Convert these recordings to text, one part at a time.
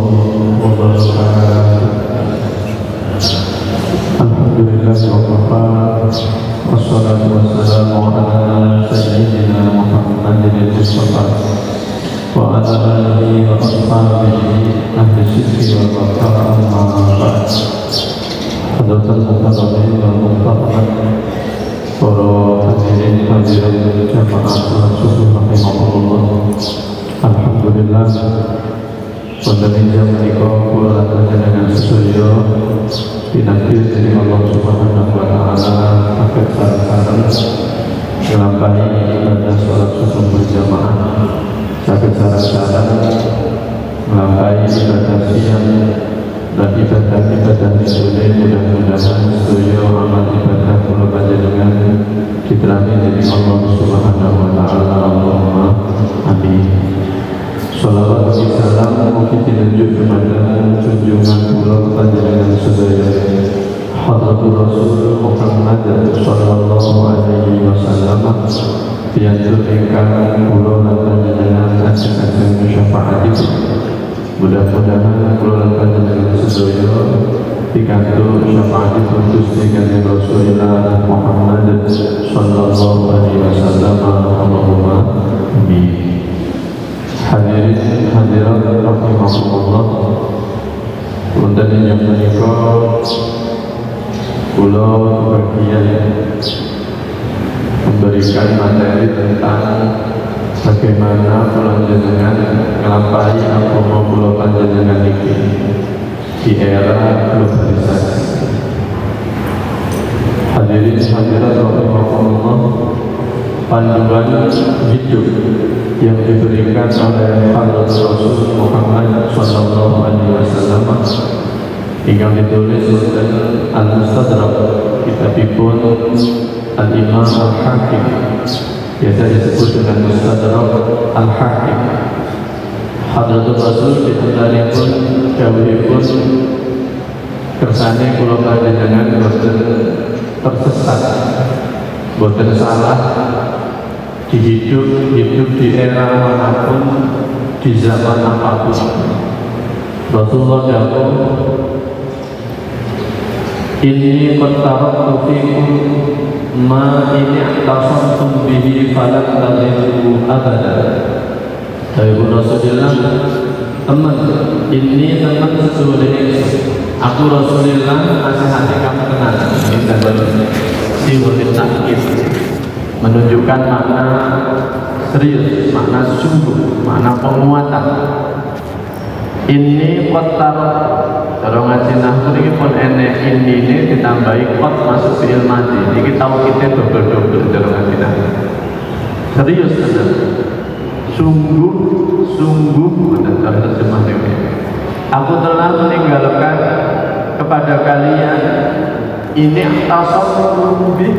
wabarakatuh. Alhamdulillah wassalatu wassalamu ala sayyidina Muhammadin al-Mustafa wa ala alihi wa ashabihi ahli sidqi wal wafa amma ba'd. Hadratul muhtaramin wal muhtaramat, para hadirin hadirat jamaah salat subuh rahimahullah. Alhamdulillah wonten ing menika kula panjenengan sedaya pinanggih dening Allah Subhanahu wa taala saged sareng-sareng nglampahi ibadah salat subuh berjamaah, saged sareng-sareng nglampahi ibadah siang dan ibadah-ibadah ini. Mudah-mudahan sedaya amal ibadah kula panjenengan diterani dening Allah Subhanahu wa taala. Allahumma amin. Salawat dan salam mugi tinunjuk kepada junjungan kula panjenengan sedaya Hadratul Rasul Muhammad sallallahu alaihi wasallam, piyantu ingkang kula lan panjenengan ajeng-ajeng syafaatipun. Mudah-mudahan kula lan panjenengan sedaya pikantuk syafaatipun Gusti Kanjeng Rasulullah Muhammad sallallahu alaihi wasallam. Allahumma amin. Hadirin hadirat rahimahullah, wonten ing menika kula bagian memberikan materi tentang bagaimana kula panjenengan nglampahi agama kula panjenengan iki di era globalisasi. Hadirin hadirat rahimahullah, panduan hidup yang diberikan oleh Hadratul Rasul Muhammad sallallahu alaihi wasallam yang ditulis oleh Al-Mustadrak, kitabipun Al-Imam Al-Hakim, biasa disebut dengan Mustadrak Al-Hakim. Hadratul Rasul diantaripun dawuhipun kersane kula panjenengan boten tersesat, boten salah di hidup di era manapun, di zaman apapun. Rasulullah dawuh, inni qad taraktu fikum ma in i'tasamtum bihi falan tadillu abada. Dari Rasulullah, teman, ini teman sesungguhnya aku Rasulullah nasihati kamu tenang. Ini dalam simbol takkid, menunjukkan makna serius, makna sungguh, makna penguatan. Ini kotar, kalau ngaji nahwu ini pun enek ini ditambahi kot masuk fi'il madhi. Ini tahu kita double kalau ngaji nahwu. Serius benar, sungguh benar terjemah ini. Aku telah meninggalkan kepada kalian ini tasawwur bi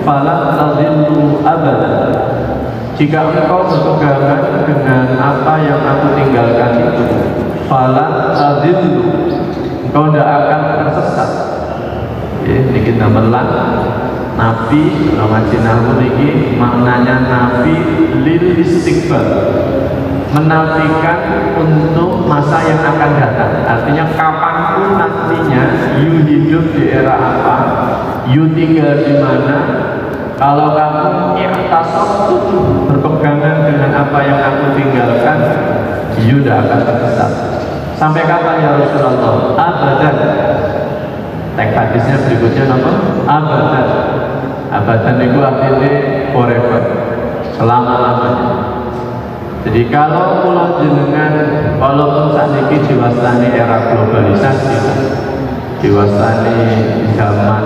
fala tadillu abada. Jika engkau berpegangan dengan apa yang aku tinggalkan itu, fala tadillu, engkau tidak akan tersesat. Ini kita melang nafi, ngaji nahwu ini maknanya nafi lil istiqbal, menafikan untuk masa yang akan datang. Artinya kapanpun nantinya you hidup di era apa, you tinggal di mana, kalau kamu i'tasabtu berpegangan dengan apa yang aku tinggalkan, you tidak akan tersesat. Sampai kapan ya Rasulullah? Abadan. Teks hadisnya berikutnya apa? Abadan. Abadan itu artinya forever, selama-lamanya. Jadi kalau kula jenengan walaupun sakniki diwastani era globalisasi, diwastani zaman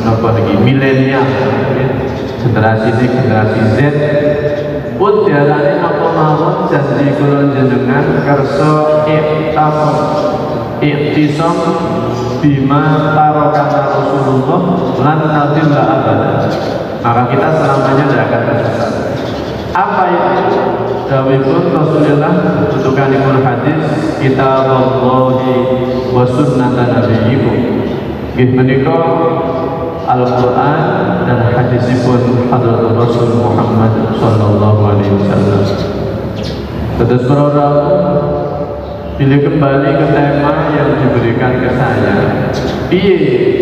napa niki milenial, generasi ini generasi Z, pun diarani napa mawon janji kula jenengan kersa iktisam bima tarokana Rasulullah lan nadilla abada, maka kita selamanya tidak akan tersesat. Apa itu? Dawuhipun Rasulullah tutukanipun hadis, kitaballahi wa sunnatan nabiyyikum. Nggih menika Al-Qur'an dan hadisipun Hadratul Rasul Muhammad sallallahu alaihi wasallam. Terus para Bila kembali ke tema yang diberikan ke saya,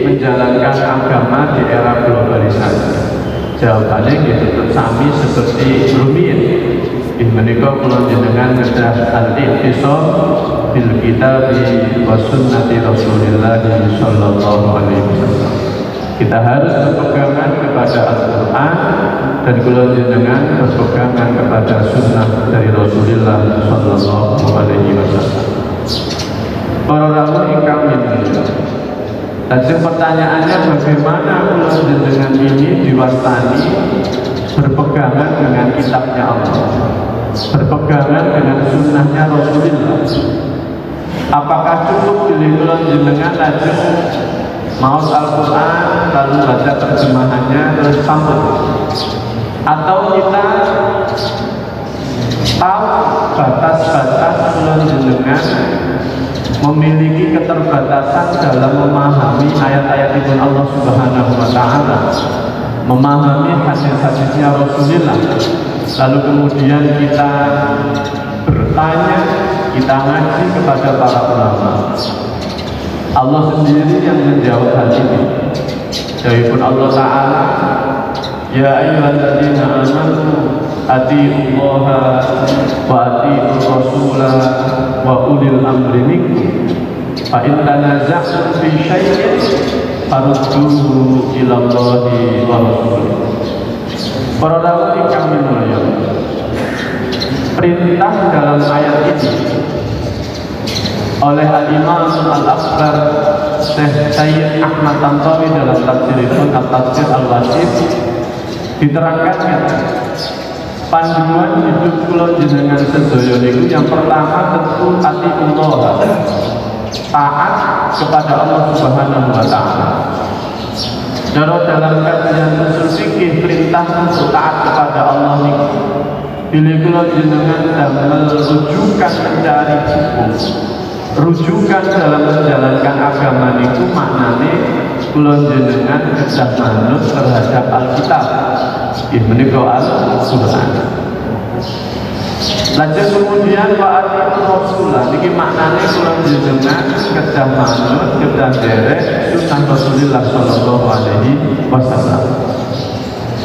menjalankan agama di era globalisasi. Jawabannya gitu, sami seperti rumiyin. Menika kula jenengan kedah al-ihtisam bil kitab wa sunnati Rasulillah sallallahu alaihi wasallam. Kita harus berpegangan kepada Al-Quran dan kula jenengan berpegangan kepada sunnah dari Rasulullah sallallahu alaihi wasallam. Para rawuh ingkang minulya. Jadi pertanyaannya, bagaimana kula jenengan ini diwastani berpegangan dengan kitabnya Allah, berpegangan dengan sunnahnya Rasulullah? Apakah cukup bila kula jenengan lajeng maos Al-Quran lalu baca terjemahannya terus sambut, atau kita tahu batas-batas kula jenengan memiliki keterbatasan dalam memahami ayat-ayat itu Allah Subhanahu wa Ta'ala, memahami hadis-hadisnya Rasulullah, lalu kemudian kita bertanya, kita ngaji kepada para ulama. Allah sendiri yang menjawab hal ini. Jawabun Allah Ta'ala, ya ayyuhalladzina amanu atiiullaha wa atiiur rasulah wa ulil amri minkum fa in tanaza'tum fi syai'in farudduhu ila Allahi wa rasulih. Para rawuh ingkang minulya, perintah dalam ayat ini oleh Al-Imam Al-Akbar Syekh Sayyid Ahmad Tantawi dalam tafsiripun At-Tafsir Al-Wasit diterangkan panduan hidup kula jenengan sedaya niku yang pertama tentu atiullah, taat kepada Allah Subhanahu wa Ta'ala. Dalam kajian usul fikih, perintah untuk taat kepada Allah niku bila kula jenengan damel rujukan mencari hukum, rujukan dalam menjalankan agama niku maknane kula jenengan kedah manut terhadap Alkitab. Menika Al-Quran. Lajeng kemudian wa atiiur rasulah niki maknane kula jenengan kedah manut, kedah derek sunnah Rasulullah sallallahu alaihi wasallam.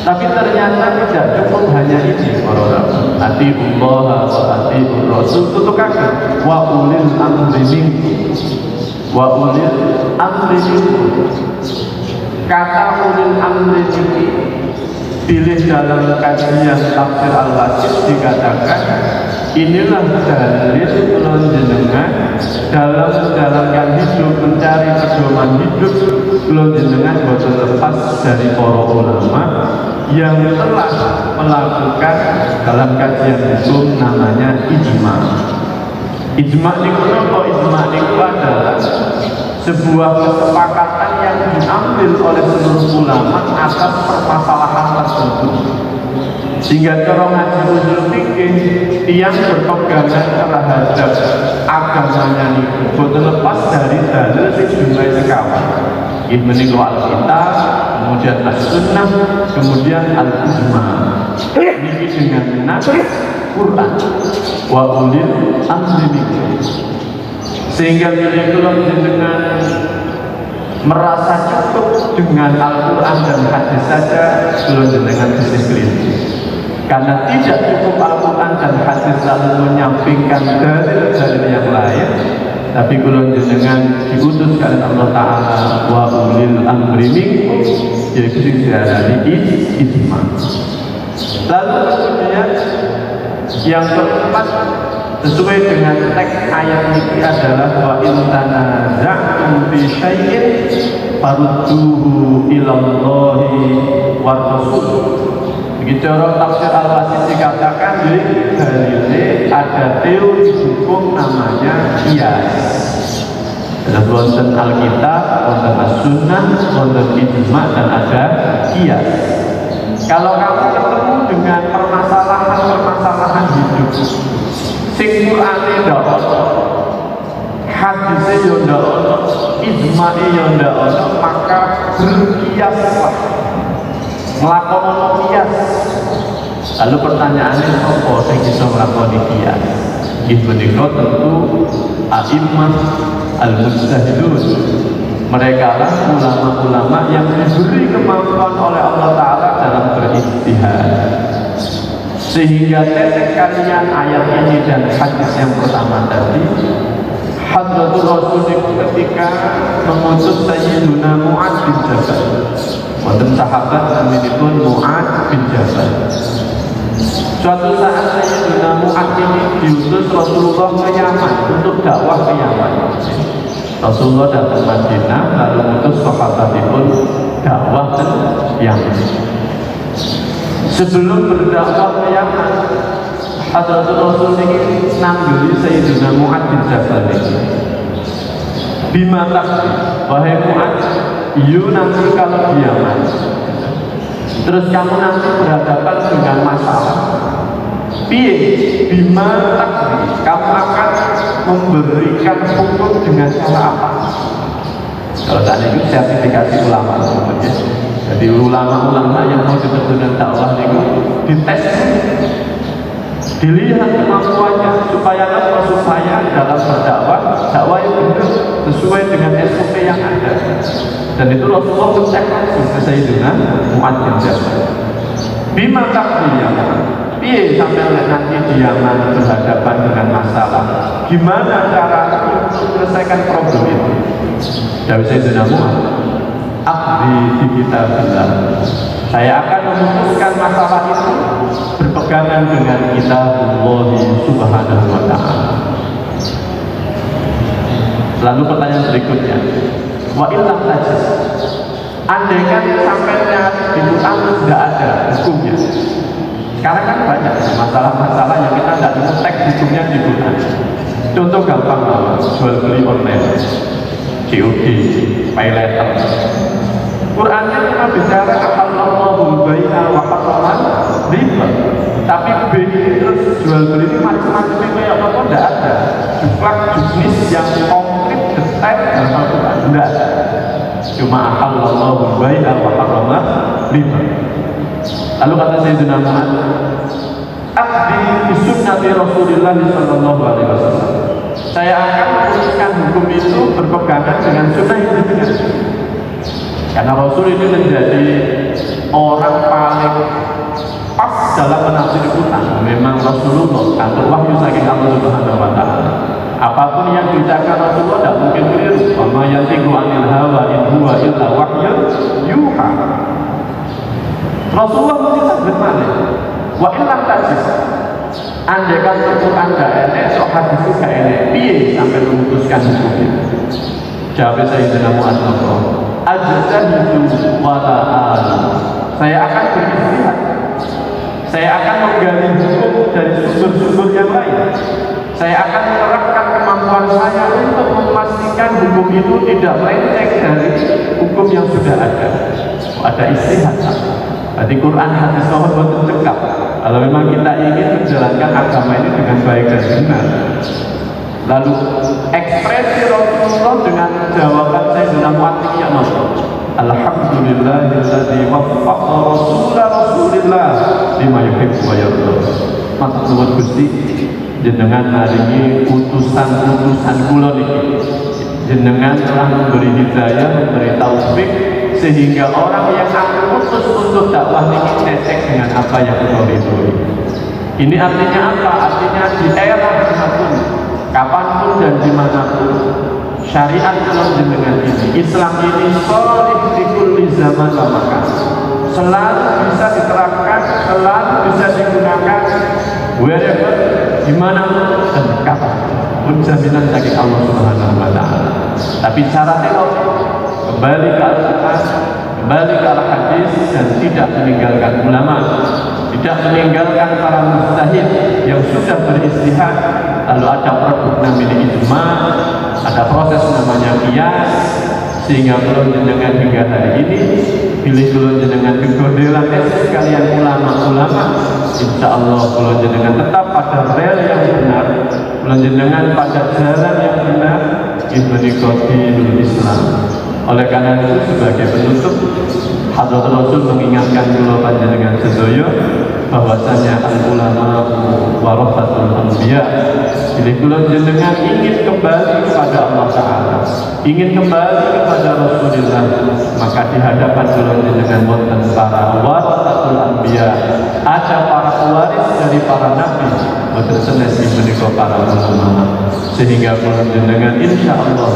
Tapi ternyata tidak cukup hanya ini, para rawuh. Atiullah wa atiiur rasul tutukaken wa ulil amri minkum. Wa ulil amri minkum. Kata ulil amri ini pilih dalam kajian tafsir Al-Wasit dikatakan inilah dalil kula jenengan dalam menjalankan hidup, mencari pedoman hidup kula jenengan boten lepas dari para ulama yang telah melakukan dalam kajian hukum namanya ijma. Ijma niku napa? Ijma niku adalah sebuah kesepakatan yang diambil oleh seluruh ulama atas permasalahan tertentu, sehingga cara ngaji usul fikih yang berpegangan terhadap agamanya niku boten lepas dari dalil sing jumlahe sekawan. Nggih menika Alkitab, kemudian As-Sunnah, kemudian Al-Ijma. Niki dengan nas Quran wa ulil amri minkum. Sehingga bila kula jenengan merasa cukup dengan Al-Quran dan hadis saja, kula jenengan bisa keliru. Karena tidak cukup Al-Quran dan hadis lalu menyampingkan dalil-dalil yang lain, tapi kula jenengan diutus oleh Allah Ta'ala wa ulil amri minkum, yaitu diarani ijma. Lalu kemudian yang keempat, sesuai dengan teks ayat ini adalah wa in tanaza'tum fi syai'in farudduhu ila Allahi war rasul. Begitu orang tafsir Al-Wasit dikatakan dalile ada teori hukum namanya qiyas. Ada wonten Alkitab, wonten As-Sunnah, wonten ijma, dan ada qiyas. Kalau kamu ketemu dengan permasalahan hidup, sing Qur'ane ndak ono, hadise yo ndak ono, ijma'i yo ndak ono, maka berkiaslah, nglakoni kias. Lalu pertanyaannya, apa sing iso nglakoni kias? Ini menikah tentu a'immah al-mujtahidun. Mereka lah ulama-ulama yang diberi kemampuan oleh Allah Ta'ala dalam berijtihad. Sehingga tetek kalian ayat ini dan hadis yang pertama tadi, Hadratul Rasul ketika mengutus Sayyiduna Mu'adz bin Jabal, wonten sahabat naminipun Mu'adz bin Jabal. Suatu saat Sayyiduna Mu'adz ini diutus Rasulullah ke Yaman untuk dakwah ke Yaman. Rasulullah datang Madinah lalu mengutus sahabatipun dakwah ke Yaman. Sebelum berdakwah ke Yaman, Hadratul Rasul ini nangguli Sayyidina Mu'adz bin Jabal ini. Bima takdi, wahai Mu'adz, you nanti kalau di Yaman, terus kamu nanti berhadapan dengan masalah. Bima takdi, kamu akan memberikan hukum dengan cara apa? Kalau tadi itu sertifikasi ulama, jadi ulama-ulama yang mau diterjunkan dakwah itu dites, dilihat kemampuannya supaya dalam berdakwah, dakwah yang benar sesuai dengan SOP yang ada. Dan itu Rasulullah mencek langsung ke Sayyidina Mu'adz bin Jabal. Bima takdi ya, sampai nanti di Yaman berhadapan dengan masalah, gimana cara untuk menyelesaikan problem itu? Dari Sayyidina Mu'adz, abdi di kitabillah, saya akan memutuskan masalah itu berpegangan dengan kitabullah subhanahu wa ta'ala. Lalu pertanyaan berikutnya, wa illam tajid, andaikan sampai nyari di Quran tidak ada hukumnya. Sekarang kan banyak masalah-masalah yang kita tidak bisa teks hukumnya di Quran. Contoh gampang, jual beli online, COD, pay letter. Qurannya cuma bicara ahallallahu bai'a wa harrama riba. Tapi BI terus jual beli ini macam-macam kayak apa tidak ada. Jumlah jenis yang konkret detail dalam Al-Quran tidak ada. Cuma ahallallahu bai'a wa harrama riba. Lalu kata Sayyidina Mu'adz, abdi bi sunnati Rasulillah sallallahu alaihi wasallam. Saya akan memutuskan hukum itu berpegangan dengan sunnah itu benar. Karena Rasul ini menjadi orang paling pas dalam menafsir Quran. Memang Rasulullah kantor wahyu saking Allah Subhanahu wa ta'ala. Apapun yang diucapkan Rasulullah tidak mungkin keliru. Wa ma yantiqu 'anil hawa in huwa illa wahyun yuha. Rasulullah mesti berbalik. Wa illam tajid, andai kan Quran gak enak, so hadis gak enak, piye sampai memutuskan hukum itu? Jawab Sayyidina Mu'adz, ajtahidu wa ta'ala, saya akan beristihad, saya akan menggali hukum dari sumber-sumber yang lain. Saya akan menerapkan kemampuan saya untuk memastikan hukum itu tidak melenceng dari hukum yang sudah ada. Ada istihad. Jadi Quran hadis nomor cekap. Kalau memang kita ingin menjalankan agama ini dengan baik dan benar, lalu ekspresi Rasulullah dengan jawaban Sayyidina Mu'adz ya Alhamdulillahilladzi waffaqa Rasulullah lima yuhibbu wa yarda. Matur nuwun Gusti, jenengan maringi utusan-utusan kula niki. Jenengan telah memberi hidayah, memberi taufik sehingga orang yang aku utus untuk dakwah ini netek dengan apa yang kau ridhoi. Ini artinya apa? Artinya di era manapun, kapanpun dan dimanapun, syariat dalam jenengan ini, Islam ini sholih di kulli zaman wa makan, selalu bisa diterapkan, selalu bisa digunakan wherever, dimanapun dan kapan pun, jaminan dari Allah Subhanahu wa ta'ala. Tapi syaratnya kembali ke Al-Quran, kembali ke Al-Hadis, dan tidak meninggalkan ulama, tidak meninggalkan para mujtahid yang sudah beristihad. Lalu ada produk namanya ijma, ada proses namanya qiyas, sehingga belum jenengan hingga hari ini pilih belum jenengan kegodelan sekalian ulama-ulama. Insya Allah belum jenengan tetap pada rel yang benar, belum jenengan pada jalan yang benar, ibadikatul Islam. Oleh karena itu sebagai penutup, Hadratul Rasul mengingatkan kula panjenengan sedaya bahwasanya al ulama warasatul anbiya, Bila kula jenengan ingin kembali kepada Allah Ta'ala, ingin kembali kepada Rasulullah, maka di hadapan kula jenengan wonten para warasatul anbiya, ada para pewaris dari para nabi, boten senesih menika para ulama. Sehingga kula jenengan insya Allah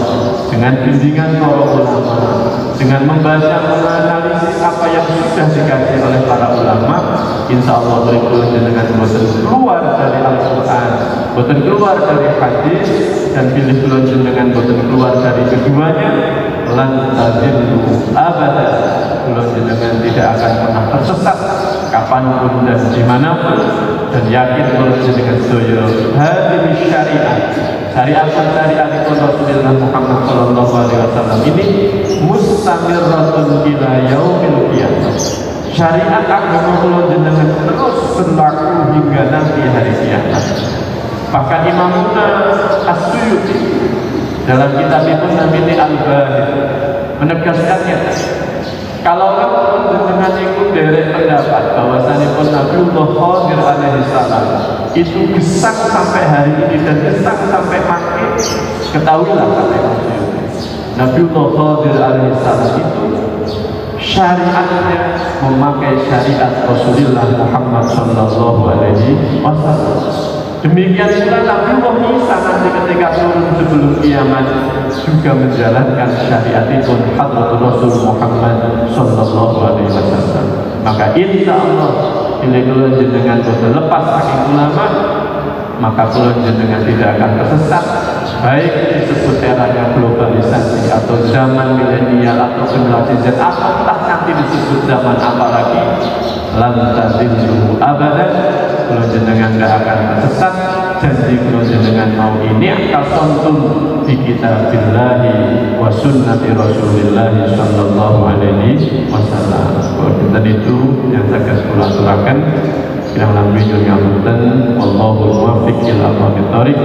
dengan bimbingan para ulama, dengan membaca menganalisis apa yang sudah dikaji oleh para ulama, insya Allah kula jenengan boten keluar dari Al-Quran, boten keluar dari hadis, dan pilih kula jenengan boten keluar dari keduanya, lan tadillu abada. Kula jenengan tidak akan pernah tersesat kapanpun dan dimanapun, dan yakin kula jenengan sedaya hadhihi syariah, syariat Rasulullah Muhammad sallallahu alaihi wasallam ini mustamirratun ila yaumil qiyamah. Syariat agama kula jenengan terus berlaku hingga nanti hari kiamat. Bahkan Imam As-Suyuti dalam kitabnya Namini Al-Bahir menegaskannya, kalau orang dengan ikut dari pendapat bahwasanya Nabiullah Khadir alaihi salam itu gesang sampai hari ini dan gesang sampai mati, ketahuilah kata Imam Suyuti, Nabiullah Khadir alaihi salam itu syariatnya memakai syariat Rasulullah Muhammad sallallahu alaihi wasallam. Demikian pula Nabi Isa nanti ketika turun sebelum kiamat juga menjalankan syariat itu Hadratul Rasul Muhammad sallallahu alaihi wasallam. Maka insya Allah bila kula jenengan boten lepas saking ulama, maka kula jenengan tidak akan tersesat, baik disebut eranya globalisasi atau zaman milenial atau generasi Z, atau entah nanti disebut zaman apa lagi, lan tadillu abadan. Kula jenengan tidak akan tersesat. Janji kula jenengan mau ini akasuntum bi kitabillahi wa sunnati Rasulillah sallallahu alaihi wasallam. Dan itu yang saya kula aturaken. Kira-kira ngapunten, wallahu muwaffiq ila aqwamit thoriq.